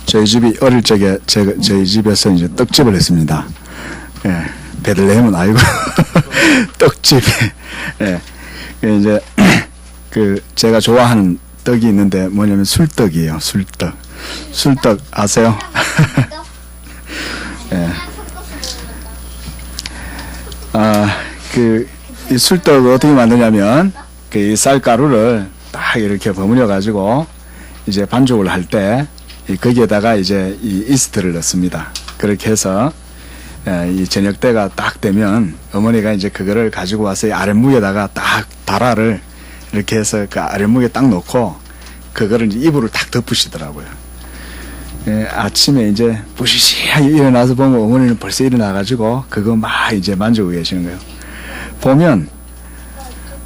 저희 집이 어릴 적에 저희 집에서 이제 떡집을 했습니다. 예, 베들레헴은 아니고 떡집에. 예, 이제 제가 좋아하는 떡이 있는데 뭐냐면 술떡이에요. 술떡 아세요? 예. 이 술떡을 어떻게 만드냐면 이 쌀가루를 딱 이렇게 버무려 가지고 이제 반죽을 할 때 거기에다가 이제 이 이스트를 넣습니다. 그렇게 해서 이 저녁 때가 딱 되면 어머니가 이제 그거를 가지고 와서 이 아랫목에다가 딱 다라를 이렇게 해서 그 아랫목에 딱 놓고 그거를 이제 이불을 딱 덮으시더라고요. 아침에 이제 부시시하게 일어나서 보면 어머니는 벌써 일어나가지고 그거 막 이제 만지고 계시는 거예요. 보면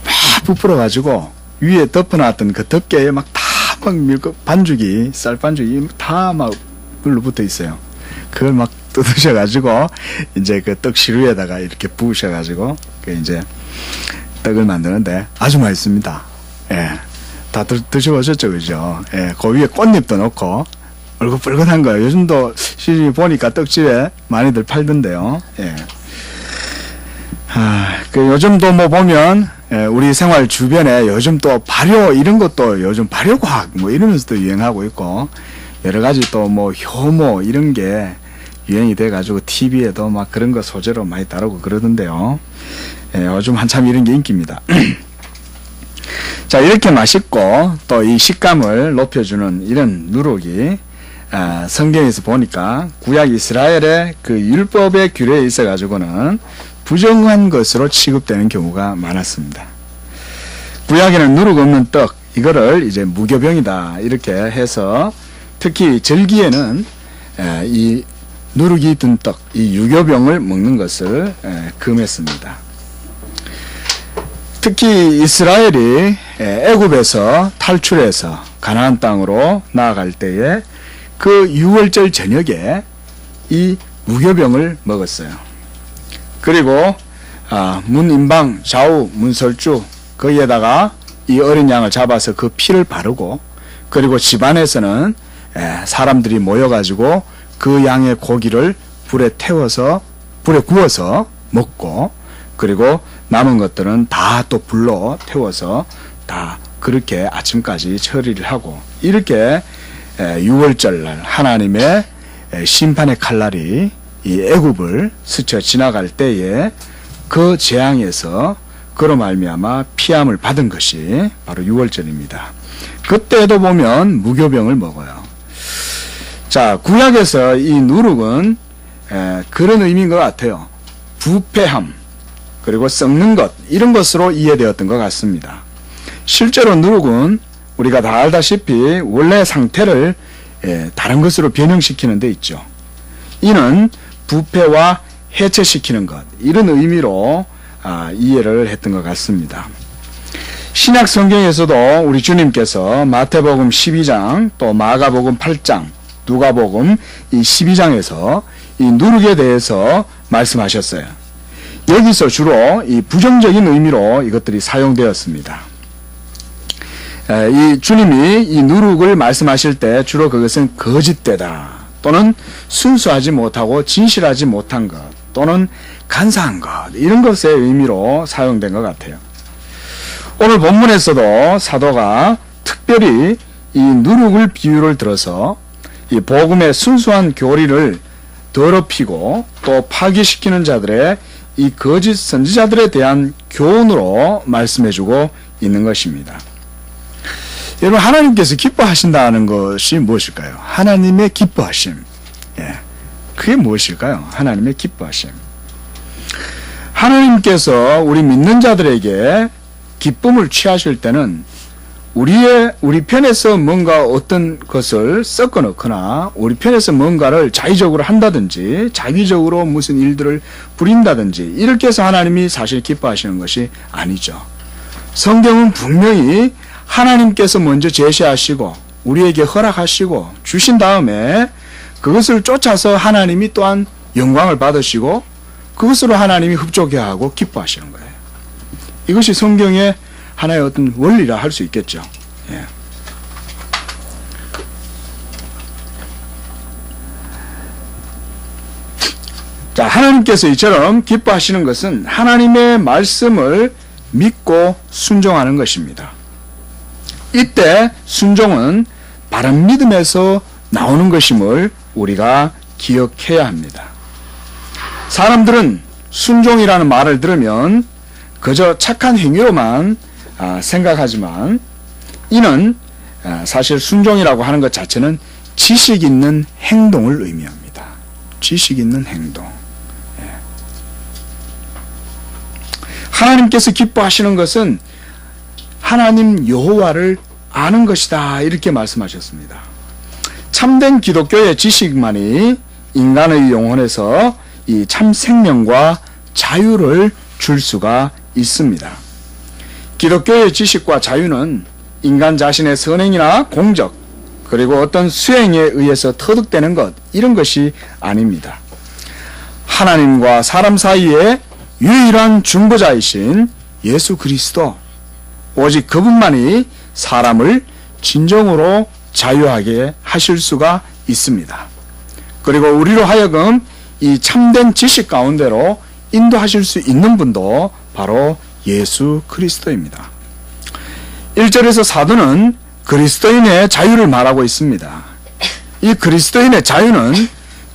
막 부풀어가지고 위에 덮어놨던 그 덮개에 막 다 막 밀고 반죽이 쌀반죽이 다 막 물러붙어 있어요. 그걸 막 뜯으셔가지고 이제 그 떡 시루에다가 이렇게 부으셔가지고 그 이제 떡을 만드는데 아주 맛있습니다. 예, 다 드셔보셨죠, 그죠? 예, 그 위에 꽃잎도 넣고 얼굴뻘건한 거예요. 요즘도 시중에 보니까 떡집에 많이들 팔던데요. 예. 요즘도 뭐 보면 우리 생활 주변에 요즘 또 발효 이런 것도 요즘 발효과학 뭐 이러면서도 유행하고 있고 여러 가지 또 뭐 효모 이런 게 유행이 돼가지고 TV에도 막 그런 거 소재로 많이 다루고 그러던데요. 요즘 한참 이런 게 인기입니다. 자, 이렇게 맛있고 또 이 식감을 높여주는 이런 누룩이 성경에서 보니까 구약 이스라엘의 그 율법의 규례에 있어 가지고는 부정한 것으로 취급되는 경우가 많았습니다. 구약에는 누룩 없는 떡, 이거를 이제 무교병이다 이렇게 해서 특히 절기에는 이 누룩이 든 떡, 이 유교병을 먹는 것을 금했습니다. 특히 이스라엘이 애굽에서 탈출해서 가나안 땅으로 나아갈 때에 그 6월절 저녁에 이 무교병을 먹었어요. 그리고 문인방 좌우 문설주 거기에다가 이 어린 양을 잡아서 그 피를 바르고 그리고 집안에서는 사람들이 모여가지고 그 양의 고기를 불에 구워서 먹고 그리고 남은 것들은 다 또 불로 태워서 다 그렇게 아침까지 처리를 하고 이렇게 6월절 날 하나님의 심판의 칼날이 이 애굽을 스쳐 지나갈 때에 그 재앙에서 그로 말미암아 피함을 받은 것이 바로 6월절입니다. 그때도 보면 무교병을 먹어요. 자, 구약에서 이 누룩은 그런 의미인 것 같아요. 부패함 그리고 썩는 것 이런 것으로 이해되었던 것 같습니다. 실제로 누룩은 우리가 다 알다시피 원래 상태를 다른 것으로 변형시키는 데 있죠. 이는 부패와 해체시키는 것 이런 의미로 이해를 했던 것 같습니다. 신약 성경에서도 우리 주님께서 마태복음 12장 또 마가복음 8장 누가복음 이 12장에서 이 누룩에 대해서 말씀하셨어요. 여기서 주로 이 부정적인 의미로 이것들이 사용되었습니다. 이 주님이 이 누룩을 말씀하실 때 주로 그것은 거짓되다 또는 순수하지 못하고 진실하지 못한 것 또는 간사한 것 이런 것의 의미로 사용된 것 같아요. 오늘 본문에서도 사도가 특별히 이 누룩을 비유를 들어서 이 복음의 순수한 교리를 더럽히고 또 파괴시키는 자들의 이 거짓 선지자들에 대한 교훈으로 말씀해주고 있는 것입니다. 여러분, 하나님께서 기뻐하신다는 것이 무엇일까요? 하나님의 기뻐하심. 그게 무엇일까요? 하나님의 기뻐하심. 하나님께서 우리 믿는 자들에게 기쁨을 취하실 때는 우리 편에서 뭔가 어떤 것을 섞어 넣거나 우리 편에서 뭔가를 자의적으로 한다든지 자기적으로 무슨 일들을 부린다든지 이렇게 해서 하나님이 사실 기뻐하시는 것이 아니죠. 성경은 분명히 하나님께서 먼저 제시하시고 우리에게 허락하시고 주신 다음에 그것을 쫓아서 하나님이 또한 영광을 받으시고 그것으로 하나님이 흡족해하고 기뻐하시는 거예요. 이것이 성경의 하나의 어떤 원리라 할 수 있겠죠. 예. 자, 하나님께서 이처럼 기뻐하시는 것은 하나님의 말씀을 믿고 순종하는 것입니다. 이때 순종은 바른 믿음에서 나오는 것임을 우리가 기억해야 합니다. 사람들은 순종이라는 말을 들으면 그저 착한 행위로만 생각하지만 이는 사실 순종이라고 하는 것 자체는 지식 있는 행동을 의미합니다. 지식 있는 행동. 하나님께서 기뻐하시는 것은 하나님 여호와를 아는 것이다, 이렇게 말씀하셨습니다. 참된 기독교의 지식만이 인간의 영혼에서 이 참 생명과 자유를 줄 수가 있습니다. 기독교의 지식과 자유는 인간 자신의 선행이나 공적, 그리고 어떤 수행에 의해서 터득되는 것, 이런 것이 아닙니다. 하나님과 사람 사이에 유일한 중보자이신 예수 그리스도, 오직 그분만이 사람을 진정으로 자유하게 하실 수가 있습니다. 그리고 우리로 하여금 이 참된 지식 가운데로 인도하실 수 있는 분도 바로 예수 그리스도입니다. 1절에서 사도는 그리스도인의 자유를 말하고 있습니다. 이 그리스도인의 자유는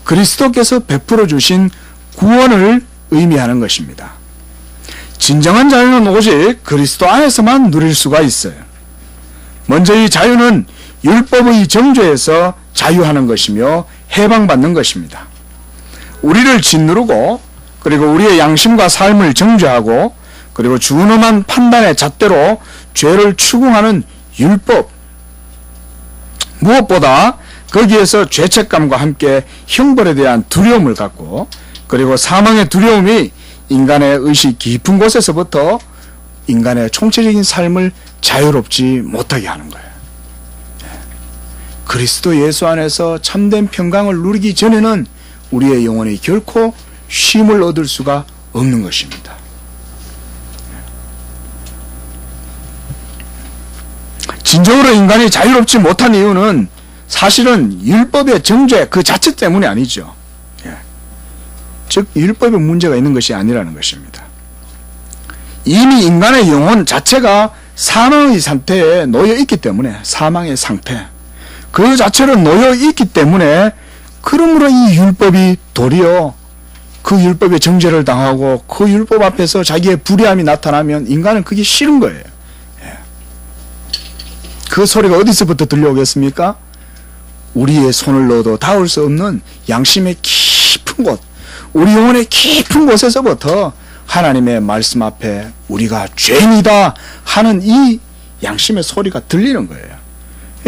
그리스도께서 베풀어 주신 구원을 의미하는 것입니다. 진정한 자유는 오직 그리스도 안에서만 누릴 수가 있어요. 먼저 이 자유는 율법의 정죄에서 자유하는 것이며 해방받는 것입니다. 우리를 짓누르고, 그리고 우리의 양심과 삶을 정죄하고, 그리고 준엄한 판단의 잣대로 죄를 추궁하는 율법, 무엇보다 거기에서 죄책감과 함께 형벌에 대한 두려움을 갖고, 그리고 사망의 두려움이 인간의 의식 깊은 곳에서부터 인간의 총체적인 삶을 자유롭지 못하게 하는 거예요. 그리스도 예수 안에서 참된 평강을 누리기 전에는 우리의 영혼이 결코 쉼을 얻을 수가 없는 것입니다. 진정으로 인간이 자유롭지 못한 이유는 사실은 율법의 정죄 그 자체 때문이 아니죠. 즉 율법에 문제가 있는 것이 아니라는 것입니다. 이미 인간의 영혼 자체가 사망의 상태에 놓여 있기 때문에, 사망의 상태 그 자체로 놓여 있기 때문에, 그러므로 이 율법이 도리어 그 율법의 정죄를 당하고 그 율법 앞에서 자기의 불의함이 나타나면 인간은 그게 싫은 거예요. 그 소리가 어디서부터 들려오겠습니까? 우리의 손을 넣어도 닿을 수 없는 양심의 깊은 곳, 우리 영혼의 깊은 곳에서부터 하나님의 말씀 앞에 우리가 죄인이다 하는 이 양심의 소리가 들리는 거예요.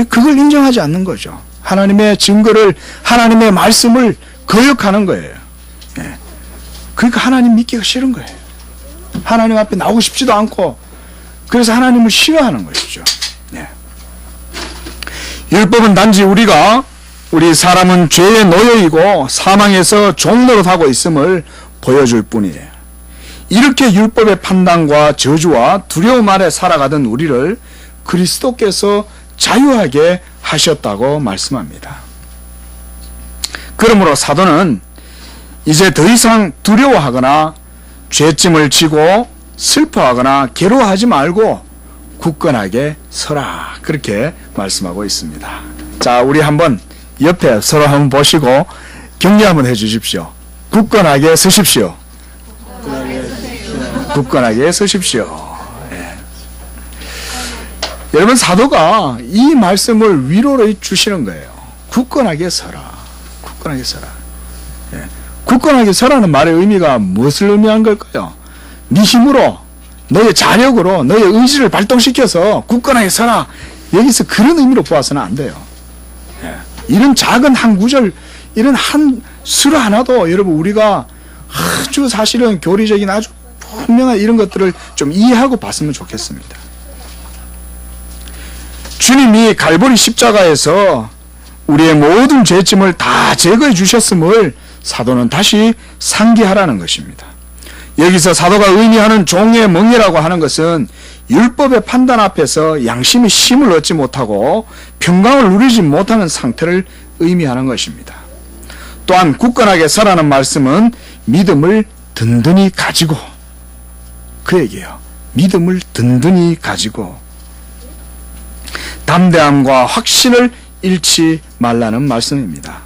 그걸 인정하지 않는 거죠. 하나님의 증거를, 하나님의 말씀을 거역하는 거예요. 그러니까 하나님 믿기가 싫은 거예요. 하나님 앞에 나오고 싶지도 않고, 그래서 하나님을 싫어하는 것이죠. 율법은 단지 우리 사람은 죄에 놓여있고 사망에서 종노릇하고 있음을 보여줄 뿐이에요. 이렇게 율법의 판단과 저주와 두려움 아래 살아가던 우리를 그리스도께서 자유하게 하셨다고 말씀합니다. 그러므로 사도는 이제 더 이상 두려워하거나 죄짐을 지고 슬퍼하거나 괴로워하지 말고 굳건하게 서라, 그렇게 말씀하고 있습니다. 자, 우리 한번 옆에 서로 한번 보시고 격려 한번 해 주십시오. 굳건하게 서십시오. 굳건하게 서십시오. 여러분, 사도가 이 말씀을 위로로 주시는 거예요. 굳건하게 서라. 굳건하게 서라. 굳건하게 서라는 말의 의미가 무엇을 의미한 걸까요? 네 힘으로, 너의 자력으로, 너의 의지를 발동시켜서 굳건하게 서라. 여기서 그런 의미로 보아서는 안 돼요. 이런 작은 한 구절, 이런 한 수로 하나도 여러분 우리가 아주 사실은 교리적인 아주 분명한 이런 것들을 좀 이해하고 봤으면 좋겠습니다. 주님이 갈보리 십자가에서 우리의 모든 죄짐을 다 제거해 주셨음을 사도는 다시 상기하라는 것입니다. 여기서 사도가 의미하는 종의 멍에라고 하는 것은 율법의 판단 앞에서 양심이 쉼을 얻지 못하고 평강을 누리지 못하는 상태를 의미하는 것입니다. 또한 굳건하게 서라는 말씀은 믿음을 든든히 가지고, 그 얘기예요. 믿음을 든든히 가지고 담대함과 확신을 잃지 말라는 말씀입니다.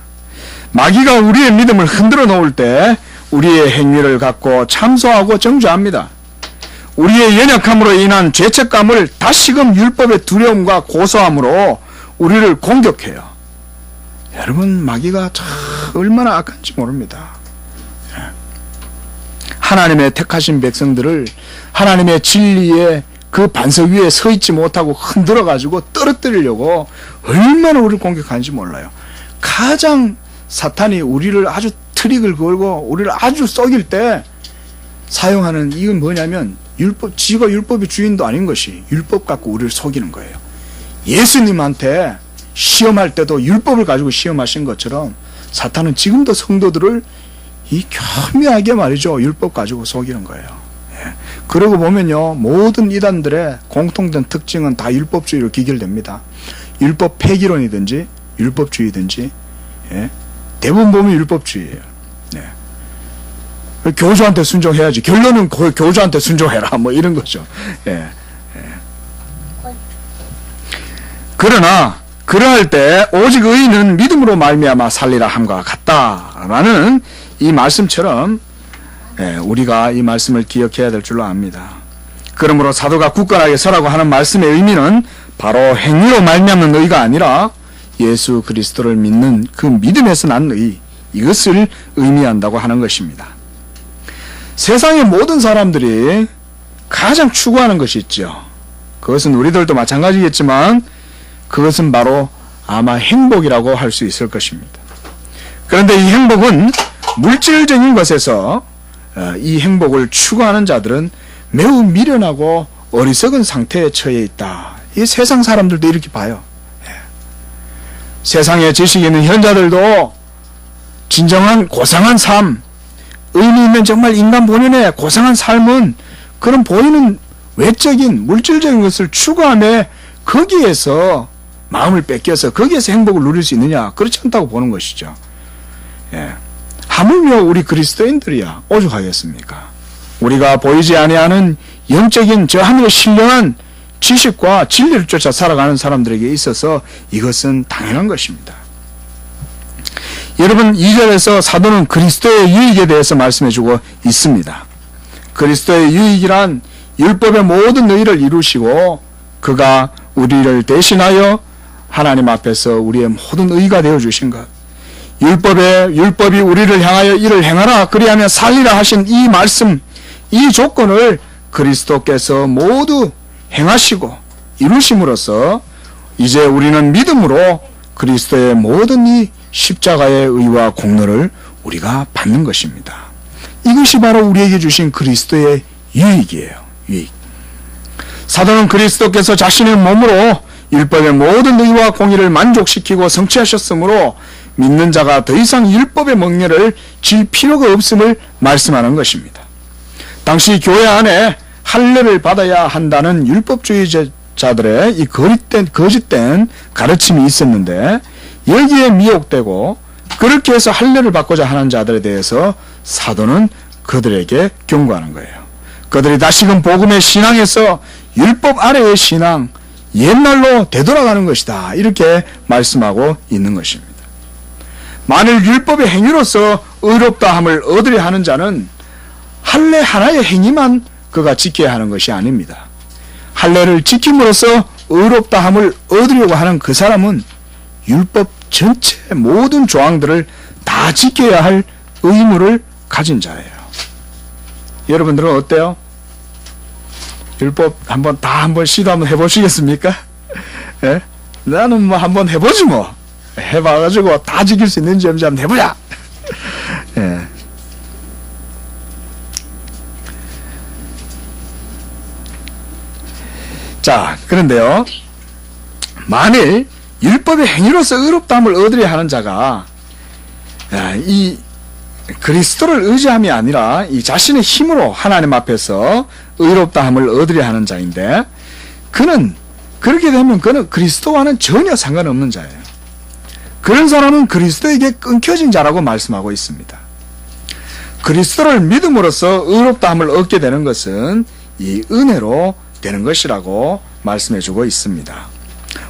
마귀가 우리의 믿음을 흔들어 놓을 때 우리의 행위를 갖고 참소하고 정죄합니다. 우리의 연약함으로 인한 죄책감을 다시금 율법의 두려움과 고소함으로 우리를 공격해요. 여러분, 마귀가 참 얼마나 악한지 모릅니다. 하나님의 택하신 백성들을 하나님의 진리의 그 반석 위에 서 있지 못하고 흔들어 가지고 떨어뜨리려고 얼마나 우리를 공격하는지 몰라요. 가장 사탄이 우리를 아주 트릭을 걸고 우리를 아주 속일 때 사용하는 이건 뭐냐면, 율법, 지가 율법의 주인도 아닌 것이 율법 갖고 우리를 속이는 거예요. 예수님한테 시험할 때도 율법을 가지고 시험하신 것처럼 사탄은 지금도 성도들을 이 교묘하게 말이죠, 율법 가지고 속이는 거예요. 예. 그러고 보면요, 모든 이단들의 공통된 특징은 다 율법주의로 귀결됩니다. 율법 폐기론이든지 율법주의든지, 예. 대부분 보면 율법주의예요. 예. 교주한테 순종해야지. 결론은 교주한테 순종해라. 뭐 이런 거죠. 예. 예. 그러나 그러할 때 오직 의인은 믿음으로 말미암아 살리라 함과 같다라는 이 말씀처럼, 예, 우리가 이 말씀을 기억해야 될 줄로 압니다. 그러므로 사도가 굳건하게 서라고 하는 말씀의 의미는 바로 행위로 말미암는 의가 아니라 예수 그리스도를 믿는 그 믿음에서 난 의, 이것을 의미한다고 하는 것입니다. 세상의 모든 사람들이 가장 추구하는 것이 있죠. 그것은 우리들도 마찬가지겠지만 그것은 바로 아마 행복이라고 할 수 있을 것입니다. 그런데 이 행복은 물질적인 것에서 이 행복을 추구하는 자들은 매우 미련하고 어리석은 상태에 처해 있다. 이 세상 사람들도 이렇게 봐요. 세상에 지식이 있는 현자들도 진정한 고상한 삶, 의미 있는 정말 인간 본연의 고상한 삶은 그런 보이는 외적인 물질적인 것을 추구하며 거기에서 마음을 뺏겨서 거기에서 행복을 누릴 수 있느냐, 그렇지 않다고 보는 것이죠. 예. 하물며 우리 그리스도인들이야 오죽하겠습니까? 우리가 보이지 아니하는 영적인 저 하늘의 신령한 지식과 진리를 쫓아 살아가는 사람들에게 있어서 이것은 당연한 것입니다. 여러분, 2절에서 사도는 그리스도의 유익에 대해서 말씀해주고 있습니다. 그리스도의 유익이란 율법의 모든 의를 이루시고 그가 우리를 대신하여 하나님 앞에서 우리의 모든 의가 되어주신 것, 율법이 우리를 향하여 이를 행하라 그리하면 살리라 하신 이 말씀, 이 조건을 그리스도께서 모두 행하시고 이루심으로써 이제 우리는 믿음으로 그리스도의 모든 이 십자가의 의와 공로를 우리가 받는 것입니다. 이것이 바로 우리에게 주신 그리스도의 유익이에요. 유익. 사도는 그리스도께서 자신의 몸으로 율법의 모든 의와 공의를 만족시키고 성취하셨으므로 믿는 자가 더 이상 율법의 멍에를 질 필요가 없음을 말씀하는 것입니다. 당시 교회 안에 할례를 받아야 한다는 율법주의자들의 이 거짓된 가르침이 있었는데 여기에 미혹되고 그렇게 해서 할례를 받고자 하는 자들에 대해서 사도는 그들에게 경고하는 거예요. 그들이 다시금 복음의 신앙에서 율법 아래의 신앙, 옛날로 되돌아가는 것이다, 이렇게 말씀하고 있는 것입니다. 만일 율법의 행위로서 의롭다함을 얻으려 하는 자는 할례 하나의 행위만 그가 지켜야 하는 것이 아닙니다. 할례를 지킴으로써 의롭다함을 얻으려고 하는 그 사람은 율법 전체 모든 조항들을 다 지켜야 할 의무를 가진 자예요. 여러분들은 어때요? 율법 한번 시도 한번 해보시겠습니까? 예? 나는 뭐 한번 해보지 뭐. 해봐가지고 다 지킬 수 있는지 없는지 한번 해보자. 예. 자, 그런데요, 만일 율법의 행위로서 의롭다함을 얻으려 하는 자가 이 그리스도를 의지함이 아니라 이 자신의 힘으로 하나님 앞에서 의롭다함을 얻으려 하는 자인데, 그는 그렇게 되면 그는 그리스도와는 전혀 상관없는 자예요. 그런 사람은 그리스도에게 끊겨진 자라고 말씀하고 있습니다. 그리스도를 믿음으로써 의롭다함을 얻게 되는 것은 이 은혜로 되는 것이라고 말씀해주고 있습니다.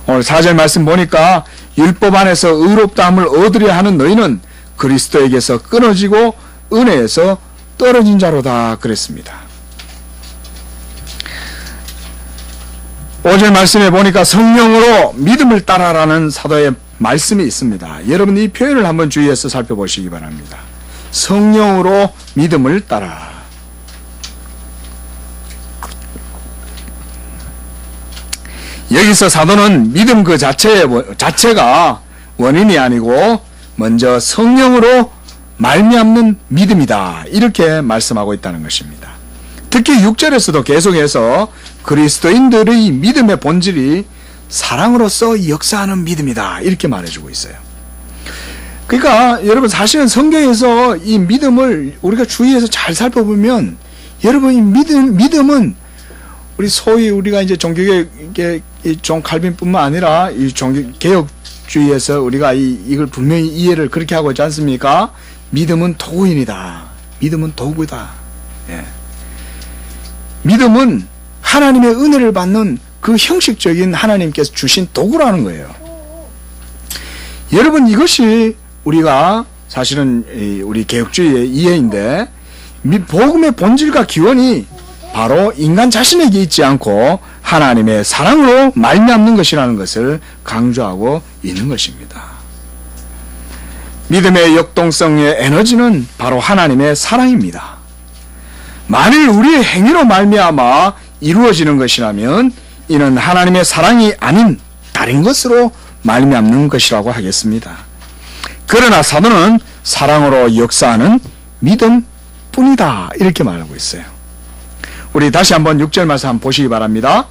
오늘 4절 말씀 보니까 율법 안에서 의롭다함을 얻으려 하는 너희는 그리스도에게서 끊어지고 은혜에서 떨어진 자로다 그랬습니다. 5절 말씀에 보니까 성령으로 믿음을 따라라는 사도의 말씀이 있습니다. 여러분 이 표현을 한번 주의해서 살펴보시기 바랍니다. 성령으로 믿음을 따라. 여기서 사도는 믿음 그 자체가 원인이 아니고 먼저 성령으로 말미암는 믿음이다 이렇게 말씀하고 있다는 것입니다. 특히 6절에서도 계속해서 그리스도인들의 믿음의 본질이 사랑으로서 역사하는 믿음이다 이렇게 말해주고 있어요. 그러니까 여러분 사실은 성경에서 이 믿음을 우리가 주의해서 잘 살펴보면 여러분 이 믿음은 우리 소위 우리가 이제 종교계 존 칼빈뿐만 아니라 이 종교 개혁주의에서 우리가 이걸 분명히 이해를 그렇게 하고 있지 않습니까? 믿음은 도구인이다. 믿음은 도구다. 예. 믿음은 하나님의 은혜를 받는 그 형식적인 하나님께서 주신 도구라는 거예요. 여러분 이것이 우리가 사실은 우리 개혁주의의 이해인데 복음의 본질과 기원이 바로 인간 자신에게 있지 않고 하나님의 사랑으로 말미암는 것이라는 것을 강조하고 있는 것입니다. 믿음의 역동성의 에너지는 바로 하나님의 사랑입니다. 만일 우리의 행위로 말미암아 이루어지는 것이라면 이는 하나님의 사랑이 아닌 다른 것으로 말미암는 것이라고 하겠습니다. 그러나 사도는 사랑으로 역사하는 믿음뿐이다 이렇게 말하고 있어요. 우리 다시 한번 6절 말씀 한번 보시기 바랍니다.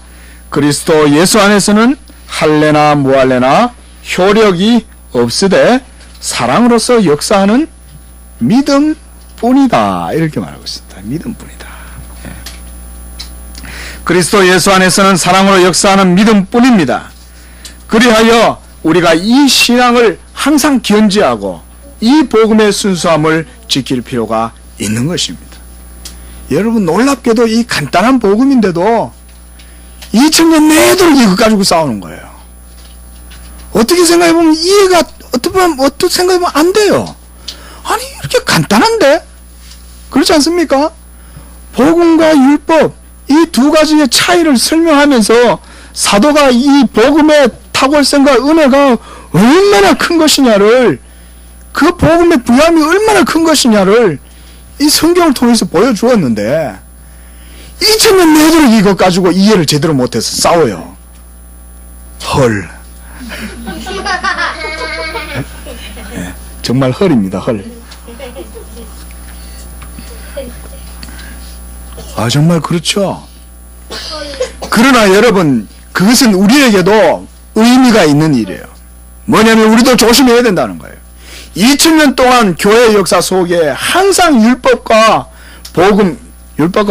그리스도 예수 안에서는 할례나 무할례나 효력이 없으되 사랑으로서 역사하는 믿음뿐이다 이렇게 말하고 있습니다. 믿음뿐이다. 예. 그리스도 예수 안에서는 사랑으로 역사하는 믿음뿐입니다. 그리하여 우리가 이 신앙을 항상 견지하고 이 복음의 순수함을 지킬 필요가 있는 것입니다. 여러분 놀랍게도 이 간단한 복음인데도 2000년 내도록 이거 가지고 싸우는 거예요. 어떻게 생각해보면 이해가 어떻게 생각해보면 안 돼요. 아니 이렇게 간단한데 그렇지 않습니까? 복음과 율법 이 두 가지의 차이를 설명하면서 사도가 이 복음의 탁월성과 은혜가 얼마나 큰 것이냐를 그 복음의 부여함이 얼마나 큰 것이냐를 이 성경을 통해서 보여주었는데 2000년 내도록 이것 가지고 이해를 제대로 못해서 싸워요. 헐. 네, 정말 헐입니다. 헐. 아 정말 그렇죠. 그러나 여러분 그것은 우리에게도 의미가 있는 일이에요. 뭐냐면 우리도 조심해야 된다는 거예요. 2000년 동안 교회 역사 속에 항상 율법과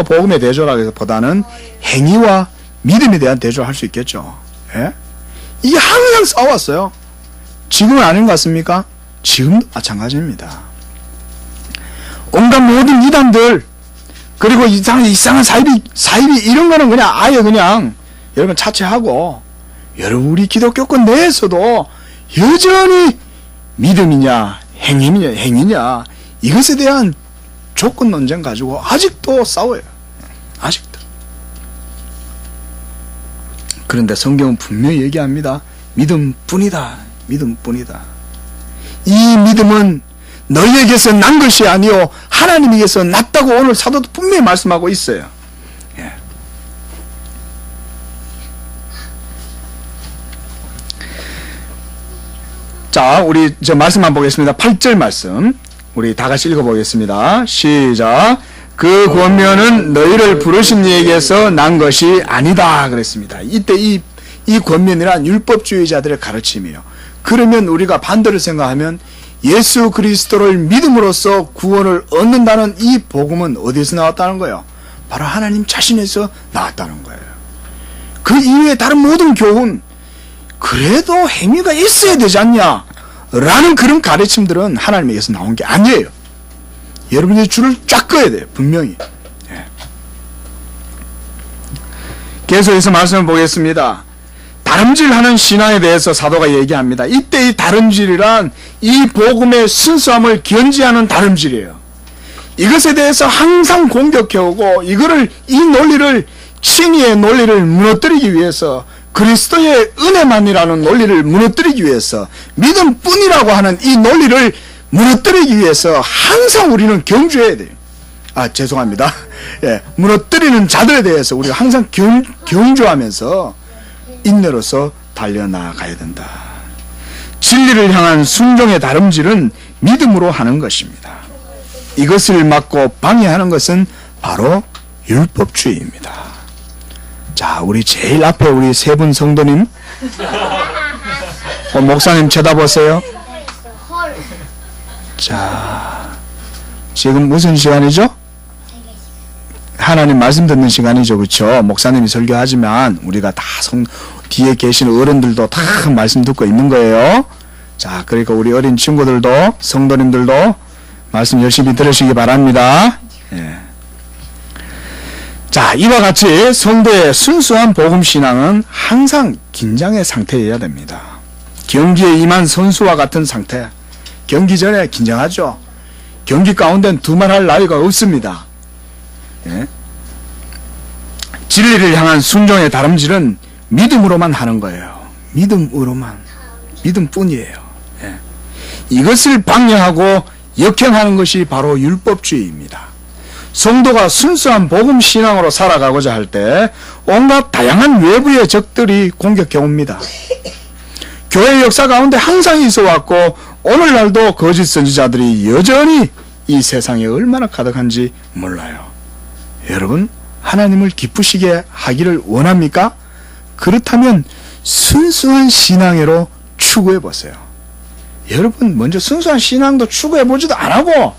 복음의 대조라기보다는 행위와 믿음에 대한 대조를 할 수 있겠죠. 예? 이게 항상 싸웠어요. 지금은 아닌 것 같습니까? 지금도 마찬가지입니다. 온갖 모든 이단들 그리고 이상한 사이비 이런 거는 그냥 아예 그냥 여러분 차치하고 여러분 우리 기독교권 내에서도 여전히 믿음이냐 행위냐 이것에 대한 조건 논쟁 가지고 아직도 싸워요. 아직도. 그런데 성경은 분명히 얘기합니다. 믿음뿐이다. 믿음뿐이다. 이 믿음은 너희에게서 난 것이 아니요 하나님에게서 났다고 오늘 사도도 분명히 말씀하고 있어요. 예. 자, 우리 저 말씀만 보겠습니다. 8절 말씀 우리 다 같이 읽어보겠습니다. 시작. 그 권면은 너희를 부르신 이에게서 난 것이 아니다 그랬습니다. 이때 이 권면이란 율법주의자들의 가르침이에요. 그러면 우리가 반대로 생각하면 예수 그리스도를 믿음으로써 구원을 얻는다는 이 복음은 어디서 나왔다는 거예요? 바로 하나님 자신에서 나왔다는 거예요. 그 이외에 다른 모든 교훈 그래도 행위가 있어야 되지 않냐 라는 그런 가르침들은 하나님에게서 나온 게 아니에요. 여러분이 줄을 쫙 그어야 돼요. 분명히. 계속해서 말씀을 보겠습니다. 다름질하는 신앙에 대해서 사도가 얘기합니다. 이때 이 다름질이란 이 복음의 순수함을 견지하는 다름질이에요. 이것에 대해서 항상 공격해오고 이 논리를 칭의의 논리를 무너뜨리기 위해서 그리스도의 은혜만이라는 논리를 무너뜨리기 위해서 믿음뿐이라고 하는 이 논리를 무너뜨리기 위해서 항상 우리는 경주해야 돼요. 죄송합니다. 무너뜨리는 자들에 대해서 우리가 항상 경주하면서 인내로서 달려나가야 된다. 진리를 향한 순종의 다름질은 믿음으로 하는 것입니다. 이것을 막고 방해하는 것은 바로 율법주의입니다. 자, 우리 제일 앞에 우리 세 분 성도님, 목사님 쳐다보세요. 자, 지금 무슨 시간이죠? 하나님 말씀 듣는 시간이죠. 그렇죠? 목사님이 설교하지만 우리가 다 뒤에 계신 어른들도 다 말씀 듣고 있는 거예요. 자, 그러니까 우리 어린 친구들도 성도님들도 말씀 열심히 들으시기 바랍니다. 자, 이와 같이 성도의 순수한 복음신앙은 항상 긴장의 상태여야 됩니다. 경기에 임한 선수와 같은 상태. 경기 전에 긴장하죠. 경기 가운데는 두말할 나위가 없습니다. 진리를 향한 순종의 다름질은 믿음으로만 하는 거예요. 믿음으로만. 믿음뿐이에요. 이것을 방해하고 역행하는 것이 바로 율법주의입니다. 성도가 순수한 복음 신앙으로 살아가고자 할 때 온갖 다양한 외부의 적들이 공격해 옵니다. 교회 역사 가운데 항상 있어 왔고 오늘날도 거짓 선지자들이 여전히 이 세상에 얼마나 가득한지 몰라요. 여러분, 하나님을 기쁘시게 하기를 원합니까? 그렇다면 순수한 신앙으로 추구해 보세요. 여러분, 먼저 순수한 신앙도 추구해 보지도 안 하고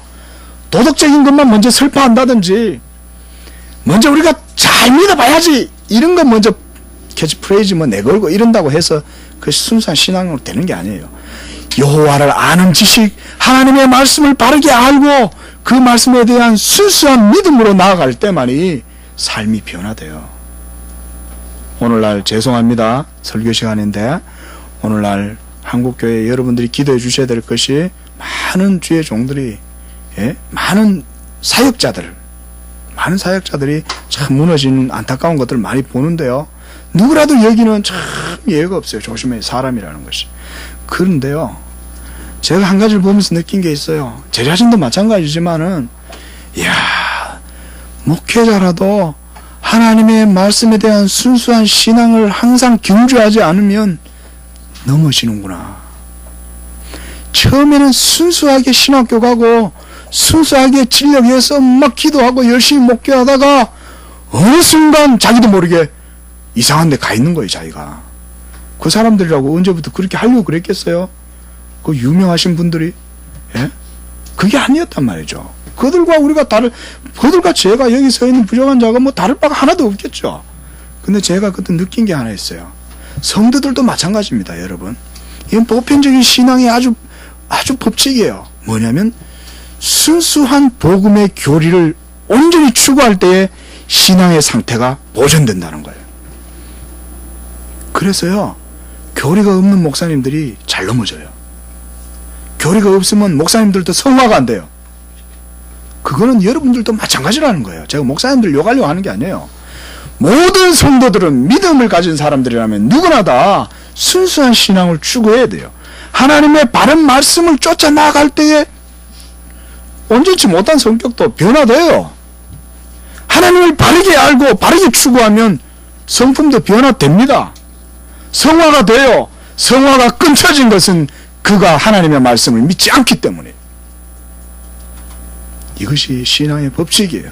도덕적인 것만 먼저 설파한다든지 먼저 우리가 잘 믿어봐야지 이런 거 먼저 캐치프레이즈 내걸고 이런다고 해서 그 순수한 신앙으로 되는 게 아니에요. 여호와를 아는 지식, 하나님의 말씀을 바르게 알고 그 말씀에 대한 순수한 믿음으로 나아갈 때만이 삶이 변화돼요. 오늘날 죄송합니다. 설교 시간인데 오늘날 한국교회 여러분들이 기도해 주셔야 될 것이 많은 주의 종들이 많은 사역자들이 참 무너지는 안타까운 것들을 많이 보는데요. 누구라도 여기는 참 예의가 없어요. 조심해야 사람이라는 것이. 그런데요, 제가 한 가지를 보면서 느낀 게 있어요. 제 자신도 마찬가지지만은, 목회자라도 하나님의 말씀에 대한 순수한 신앙을 항상 경주하지 않으면 넘어지는구나. 처음에는 순수하게 신학교 가고 순수하게 진력해서 막 기도하고 열심히 목회하다가 어느 순간 자기도 모르게 이상한 데 가 있는 거예요. 자기가. 그 사람들이라고 언제부터 그렇게 하려고 그랬겠어요? 그 유명하신 분들이. 그게 아니었단 말이죠. 그들과 그들과 제가 여기 서 있는 부족한 자가 다를 바가 하나도 없겠죠. 근데 제가 그때 느낀 게 하나 있어요. 성도들도 마찬가지입니다. 여러분, 이건 보편적인 신앙의 아주 법칙이에요. 뭐냐면 순수한 복음의 교리를 온전히 추구할 때에 신앙의 상태가 보존된다는 거예요. 그래서요, 교리가 없는 목사님들이 잘 넘어져요. 교리가 없으면 목사님들도 성화가 안 돼요. 그거는 여러분들도 마찬가지라는 거예요. 제가 목사님들 욕하려고 하는 게 아니에요. 모든 성도들은 믿음을 가진 사람들이라면 누구나 다 순수한 신앙을 추구해야 돼요. 하나님의 바른 말씀을 쫓아 나아갈 때에 온전치 못한 성격도 변화돼요. 하나님을 바르게 알고 바르게 추구하면 성품도 변화됩니다. 성화가 돼요. 성화가 끊쳐진 것은 그가 하나님의 말씀을 믿지 않기 때문에. 이것이 신앙의 법칙이에요.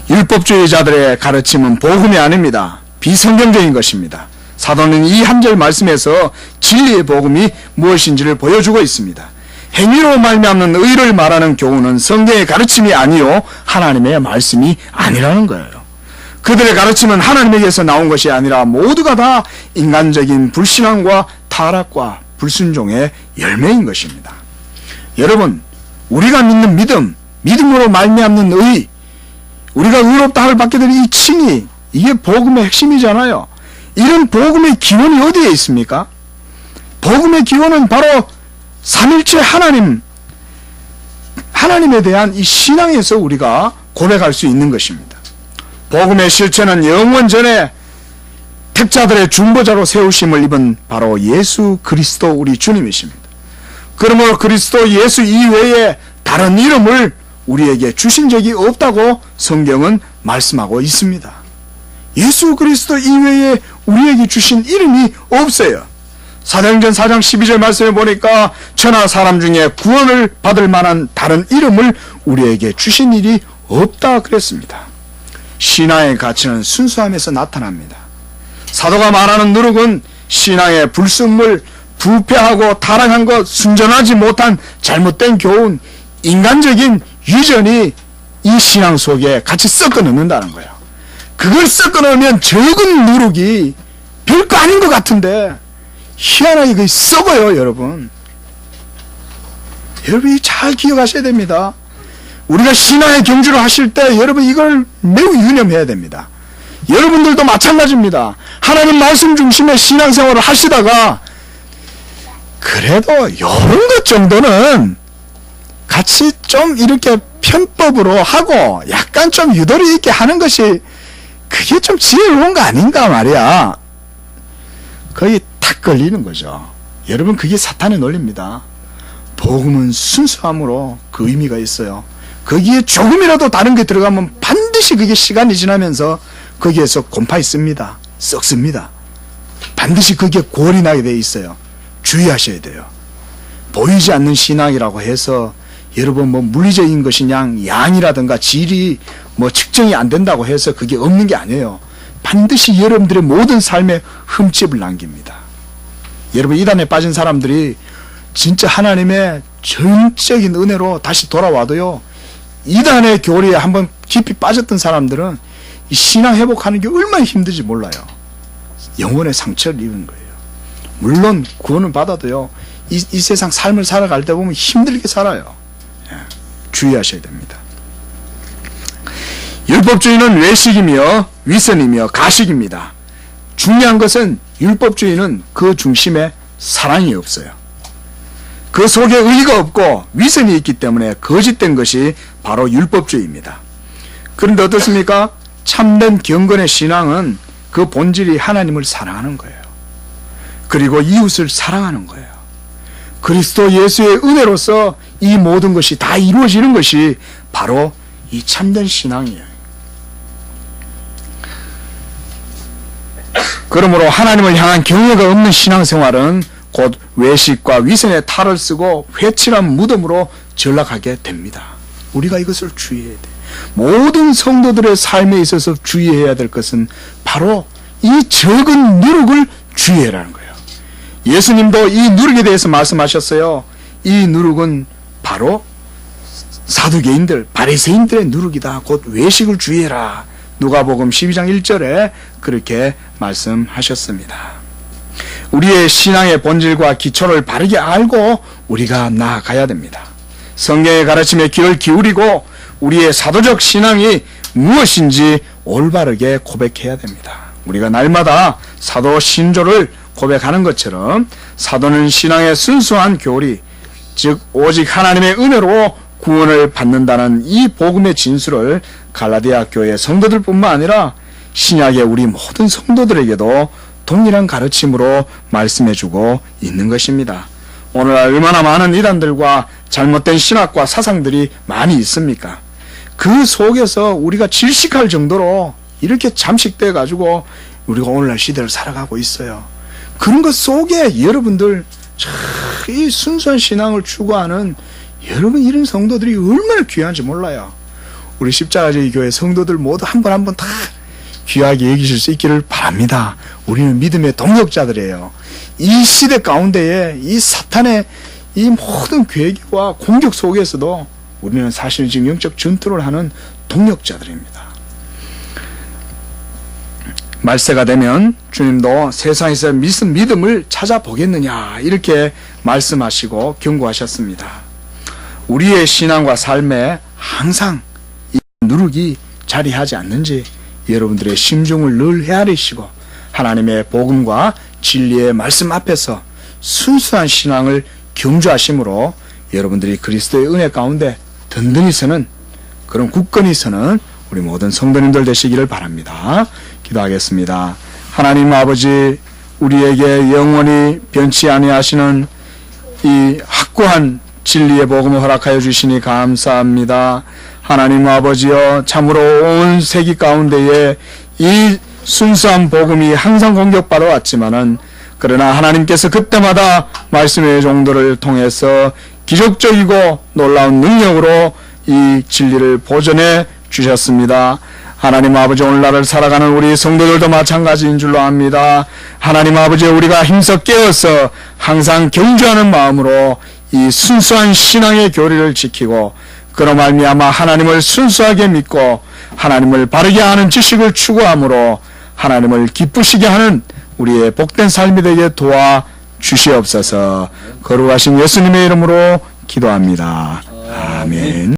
율법주의자들의 가르침은 복음이 아닙니다. 비성경적인 것입니다. 사도는 이 한 절 말씀에서 진리의 복음이 무엇인지를 보여주고 있습니다. 행위로 말미암는 의를 말하는 교훈은 성경의 가르침이 아니요 하나님의 말씀이 아니라는 거예요. 그들의 가르침은 하나님에게서 나온 것이 아니라 모두가 다 인간적인 불신앙과 타락과 불순종의 열매인 것입니다. 여러분, 우리가 믿는 믿음으로 말미암는 의, 우리가 의롭다 함을 받게 될 이 칭의, 이게 복음의 핵심이잖아요. 이런 복음의 기원이 어디에 있습니까? 복음의 기원은 바로 삼일체 하나님에 대한 이 신앙에서 우리가 고백할 수 있는 것입니다. 복음의 실체는 영원 전에 택자들의 중보자로 세우심을 입은 바로 예수 그리스도 우리 주님이십니다. 그러므로 그리스도 예수 이외에 다른 이름을 우리에게 주신 적이 없다고 성경은 말씀하고 있습니다. 예수 그리스도 이외에 우리에게 주신 이름이 없어요. 사도행전 4장 12절 말씀에 보니까 천하 사람 중에 구원을 받을 만한 다른 이름을 우리에게 주신 일이 없다 그랬습니다. 신앙의 가치는 순수함에서 나타납니다. 사도가 말하는 누룩은 신앙의 불순물, 부패하고 타락한 것, 순전하지 못한 잘못된 교훈, 인간적인 유전이 이 신앙 속에 같이 섞어 넣는다는 거예요. 그걸 섞어 넣으면 적은 누룩이 별거 아닌 것 같은데 희한하게 그게 썩어요. 여러분이 잘 기억하셔야 됩니다. 우리가 신앙의 경주를 하실 때 여러분 이걸 매우 유념해야 됩니다. 여러분들도 마찬가지입니다. 하나님 말씀 중심의 신앙생활을 하시다가 그래도 이런 것 정도는 같이 좀 이렇게 편법으로 하고 약간 좀 유도리 있게 하는 것이 그게 좀 지혜로운 거 아닌가 말이야. 거의 탁 걸리는 거죠. 여러분, 그게 사탄의 논리입니다. 복음은 순수함으로 그 의미가 있어요. 거기에 조금이라도 다른 게 들어가면 반드시 그게 시간이 지나면서 거기에서 곰팡이 씁니다. 썩습니다. 반드시 그게 골이 나게 돼 있어요. 주의하셔야 돼요. 보이지 않는 신앙이라고 해서 여러분 뭐 물리적인 것이 양이라든가 질이 뭐 측정이 안 된다고 해서 그게 없는 게 아니에요. 반드시 여러분들의 모든 삶에 흠집을 남깁니다. 여러분, 이단에 빠진 사람들이 진짜 하나님의 전적인 은혜로 다시 돌아와도요, 이단의 교리에 한번 깊이 빠졌던 사람들은 이 신앙 회복하는 게 얼마나 힘든지 몰라요. 영혼의 상처를 입은 거예요. 물론 구원을 받아도요, 이 세상 삶을 살아갈 때 보면 힘들게 살아요. 주의하셔야 됩니다. 율법주의는 외식이며 위선이며 가식입니다. 중요한 것은 율법주의는 그 중심에 사랑이 없어요. 그 속에 의의가 없고 위선이 있기 때문에 거짓된 것이 바로 율법주의입니다. 그런데 어떻습니까? 참된 경건의 신앙은 그 본질이 하나님을 사랑하는 거예요. 그리고 이웃을 사랑하는 거예요. 그리스도 예수의 은혜로서 이 모든 것이 다 이루어지는 것이 바로 이 참된 신앙이에요. 그러므로 하나님을 향한 경외가 없는 신앙생활은 곧 외식과 위선의 탈을 쓰고 회칠한 무덤으로 전락하게 됩니다. 우리가 이것을 주의해야 돼요. 모든 성도들의 삶에 있어서 주의해야 될 것은 바로 이 적은 누룩을 주의해라는 거예요. 예수님도 이 누룩에 대해서 말씀하셨어요. 이 누룩은 바로 사두개인들, 바리새인들의 누룩이다. 곧 외식을 주의해라. 누가복음 12장 1절에 그렇게 말씀하셨습니다. 우리의 신앙의 본질과 기초를 바르게 알고 우리가 나아가야 됩니다. 성경의 가르침에 귀를 기울이고 우리의 사도적 신앙이 무엇인지 올바르게 고백해야 됩니다. 우리가 날마다 사도 신조를 고백하는 것처럼 사도는 신앙의 순수한 교리, 즉 오직 하나님의 은혜로 구원을 받는다는 이 복음의 진술을 갈라디아 교회 성도들뿐만 아니라 신약의 우리 모든 성도들에게도 동일한 가르침으로 말씀해주고 있는 것입니다. 오늘날 얼마나 많은 이단들과 잘못된 신학과 사상들이 많이 있습니까? 그 속에서 우리가 질식할 정도로 이렇게 잠식돼 가지고 우리가 오늘날 시대를 살아가고 있어요. 그런 것 속에 여러분들 이 순수한 신앙을 추구하는 여러분 이런 성도들이 얼마나 귀한지 몰라요. 우리 십자가제일 교회 성도들 모두 한 번 한 번 다 귀하게 여기실 수 있기를 바랍니다. 우리는 믿음의 동력자들이에요. 이 시대 가운데에 이 사탄의 이 모든 계획과 공격 속에서도 우리는 사실 지금 영적 전투를 하는 동력자들입니다. 말세가 되면 주님도 세상에서 믿음을 찾아보겠느냐 이렇게 말씀하시고 경고하셨습니다. 우리의 신앙과 삶에 항상 이 누룩이 자리하지 않는지 여러분들의 심중을 늘 헤아리시고 하나님의 복음과 진리의 말씀 앞에서 순수한 신앙을 경주하심으로 여러분들이 그리스도의 은혜 가운데 든든히 서는 그런 굳건히 서는 우리 모든 성도님들 되시기를 바랍니다. 기도하겠습니다. 하나님 아버지, 우리에게 영원히 변치 아니하시는 이 확고한 진리의 복음을 허락하여 주시니 감사합니다. 하나님 아버지여, 참으로 온 세기 가운데에 이 순수한 복음이 항상 공격받아 왔지만은 그러나 하나님께서 그때마다 말씀의 종도를 통해서 기적적이고 놀라운 능력으로 이 진리를 보존해 주셨습니다. 하나님 아버지, 오늘날을 살아가는 우리 성도들도 마찬가지인 줄로 압니다. 하나님 아버지, 우리가 힘써 깨어서 항상 경주하는 마음으로 이 순수한 신앙의 교리를 지키고 그로 말미암아 하나님을 순수하게 믿고 하나님을 바르게 하는 지식을 추구함으로 하나님을 기쁘시게 하는 우리의 복된 삶이 되게 도와 주시옵소서. 거룩하신 예수님의 이름으로 기도합니다. 아멘.